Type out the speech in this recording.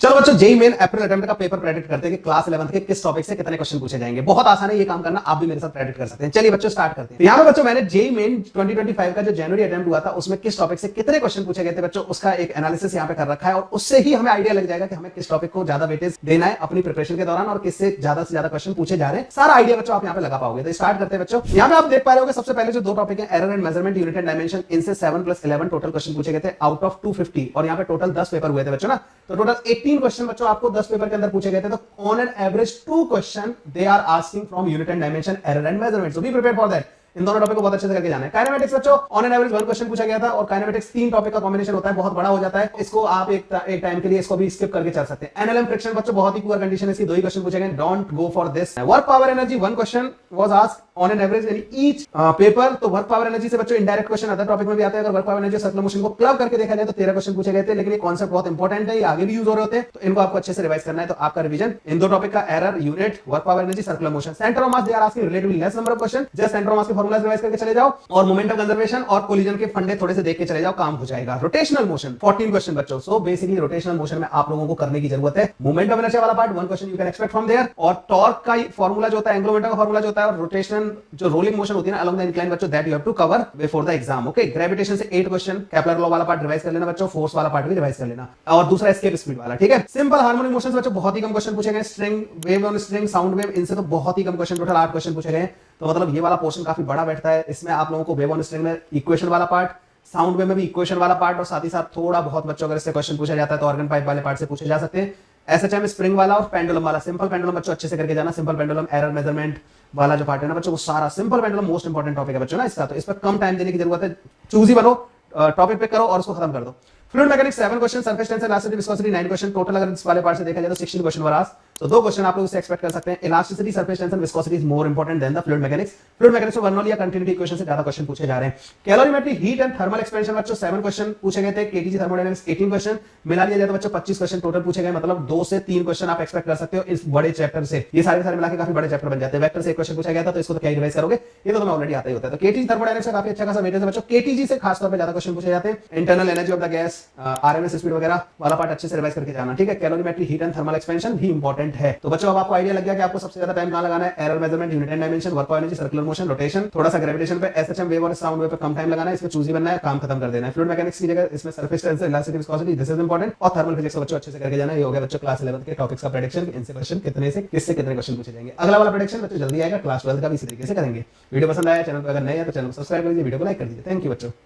चलो बच्चों, JEE main अप्रैल attempt का पेपर प्रेडिक्ट करते हैं कि क्लास 11th के किस टॉपिक से कितने क्वेश्चन पूछे जाएंगे। बहुत आसान है ये काम करना, आप भी मेरे साथ प्रेडिक्ट कर सकते हैं। चलिए बच्चों स्टार्ट करते हैं। तो यहाँ पे बच्चों मैंने जेई मेन 2025 का जो जनवरी अटेम्प्ट हुआ था उसमें किस टॉपिक से कितने क्वेश्चन पूछे गए थे बच्चों, उसका एक एनालिसिस यहाँ पे कर रखा है और उससे ही हमें आइडिया लग जाएगा कि हमें किस टॉपिक को ज्यादा वेटेज देना है अपनी प्रिपरेशन के दौरान और किससे ज्यादा क्वेश्चन पूछे जा रहे हैं। सारा आइडिया बच्चों आप यहाँ पे लगा पाओगे। तो स्टार्ट करते हैं बच्चों। यहाँ पे आप देख पा रहे हो सबसे पहले जो दो टॉपिक है error and measurement, unit and dimension, इनसे 7+11 टोटल क्वेश्चन पूछे गए थे आउट ऑफ 250 और यहाँ पे टोटल 10 पेपर हुए थे बच्चों ना। तो टोटल 18 क्वेश्चन बच्चों आपको 10 पेपर के अंदर पूछे गए थे। तो on an average 2 question they are asking from unit and dimension, error and measurement. So be prepared for that. इन दोनों टॉपिक को बहुत अच्छे से करके जाना है। काइनेमेटिक्स बच्चों ऑन एन एवरेज 1 क्वेश्चन पूछा गया था और काइनेमेटिक्स 3 टॉपिक का कॉम्बिनेशन होता है, बहुत बड़ा हो जाता है। इसको आप एक टाइम के लिए इसको भी स्किप करके चल सकते हैं। एनएलएम फ्रिक्शन बच्चों बहुत ही पुअर कंडीशन है, इसकी 2 ही क्वेश्चन पूछे गए। Don't go for this. Work power energy 1 question was asked on an average in each paper. तो वर्क पावर एनर्जी से बच्चों इनडायरेक्ट क्वेश्चन अदर टॉपिक में भी आते हैं। अगर work power energy circular motion को क्लब करके देखा जाए तो 13 क्वेश्चन पूछे गए थे, लेकिन ये कॉन्सेप्ट बहुत इंपॉर्टेंट है, ये आगे भी यूज हो रहे होते हैं, तो इनको आपको अच्छे से रिवाइज करना है। तो आपका रिवीजन इन दो टॉपिक का error, unit, work power energy, circular motion, centre of mass they are asking relatively less number of question. Just centre of mass के फार्मूलाज रिवाइज करके चले जाओ और मोमेंट ऑफ कंजर्वेशन और कोलिजन के फंडे थोड़े से देख के चले जाओ, काम हो जाएगा। रोटेशनल मोशन 14 क्वेश्चन बच्चों। सो बेसिकली रोटेशनल मोशन में आप लोगों को करने की जरूरत है। मोमेंट ऑफ इनर्शिया वाला part 1 question you can expect from there, और टॉर्क का फार्मूला जो होता है, एंगुलर मोमेंटम का फार्मूला जो होता है, और रोटेशन जो रोलिंग मोशन होती है ना अलोंग द इंक्लाइन बच्चों, that you have to cover before the exam. Okay, gravitation से 8 क्वेश्चन, केपलर लॉ वाला पार्ट रिवाइज कर लेना बच्चों, फोर्स वाला पार्ट भी रिवाइज कर लेना, और दूसरा एस्केप स्पीड वाला। ठीक है, सिंपल हार्मोनिक मोशंस बच्चों बहुत ही कम क्वेश्चन पूछे गए। String, wave on string, sound wave, इनसे तो बहुत ही कम क्वेश्चन, टोटल 8 क्वेश्चन पूछे गए। तो मतलब ये वाला पोर्शन काफी बड़ा बैठता है। इसमें आप लोगों को वेव ऑन स्ट्रिंग में इक्वेशन वाला पार्ट, साउंड वेव में भी इक्वेशन वाला पार्ट, और साथ ही साथ थोड़ा बहुत बच्चों अगर इससे क्वेश्चन पूछा जाता है तो ऑर्गन पाइप वाले पार्ट से पूछे जा सकते हैं। एसएचएम स्प्रिंग वाला और पेंडुलम वाला, सिंपल पेंडुलम बच्चों अच्छे से करके जाना। सिंपल पेंडुलम एरर मेजरमेंट वाला जो पार्ट है ना बच्चों, वो सारा simple pendulum most important topic है बच्चों ना इसका। तो इस पर कम टाइम देने की जरूरत है, चूज ही बनो, टॉपिक पिक करो और उसको खत्म कर दो। Fluid mechanics 7 question, surface tension, elasticity, viscosity 9 question, total अगर इस वाले पार्ट से देखा जाए तो 16 क्वेश्चन वर आस्क्ड। तो 2 क्वेश्चन आप लोग इससे एक्सपेक्ट कर सकते हैं। Elasticity, surface tension, viscosity is more important than the fluid mechanics. Fluid mechanics में बर्नौली या कंटिन्यूटी इक्वेशन से ज्यादा क्वेश्चन पूछे जा रहे हैं। Calorimetry, heat and thermal expansion बच्चों 7 क्वेश्चन पूछे गए थे। केटीजी थर्मोडायनामिक्स 18 क्वेश्चन, मिला लिया जाए तो बच्चों 25 क्वेश्चन टोटल पूछे गए। मतलब 2 से 3 क्वेश्चन आप एक्सपेक्ट कर सकते हो इस बड़े चैप्टर से। ये सारे मिला के काफी बड़े चैप्टर बन जाते हैं। वेक्टर से 1 क्वेश्चन पूछा गया था, तो इसको तो क्या रिवाइज करोगे, ये तो तुम्हें ऑलरेडी आता ही होता है। तो केटीजी थर्मोडायनामिक्स का काफी अच्छा खासा वेटेज है बच्चों। केटीजी से खास तौर पे ज्यादा क्वेश्चन पूछे जाते हैं। Internal energy of the gas, RMS speed वगैरह वाला पार्ट अच्छे से रिवाइज करके जाना। ठीक है, calorimetry, heat and thermal expansion भी इंपॉर्टेंट है। तो बच्चों अब आपको आइडिया लग गया कि आपको सबसे ज्यादा टाइम कहां लगाना है। Error measurement, unit and dimension, work power energy, circular motion, rotation, थोड़ा सा ग्रेविटेशन पे, एसएचएम, वेव और साउंड वेव पे कम टाइम लगाना है। इसमें चूजी बनना है, काम खत्म कर देना है। फ्लूइड मैकेनिक्स की जगह इसमें surface tension, elasticity, viscosity, this is important, और थर्मल फिजिक्स को बच्चों अच्छे से करके जाना है। ये हो गया बच्चों क्लास 11 के टॉपिक्स का प्रेडिक्शन, इनसे क्वेश्चन कितने से किससे कितने क्वेश्चन पूछे जाएंगे। अगला वाला प्रेडिक्शन बच्चों जल्दी आएगा, क्लास 12 का भी इसी तरीके से करेंगे। वीडियो पसंद आया, चैनल पर अगर नए हैं तो चैनल को सब्सक्राइब कर दीजिए, वीडियो को लाइक कर दीजिए। थैंक यू बच्चों।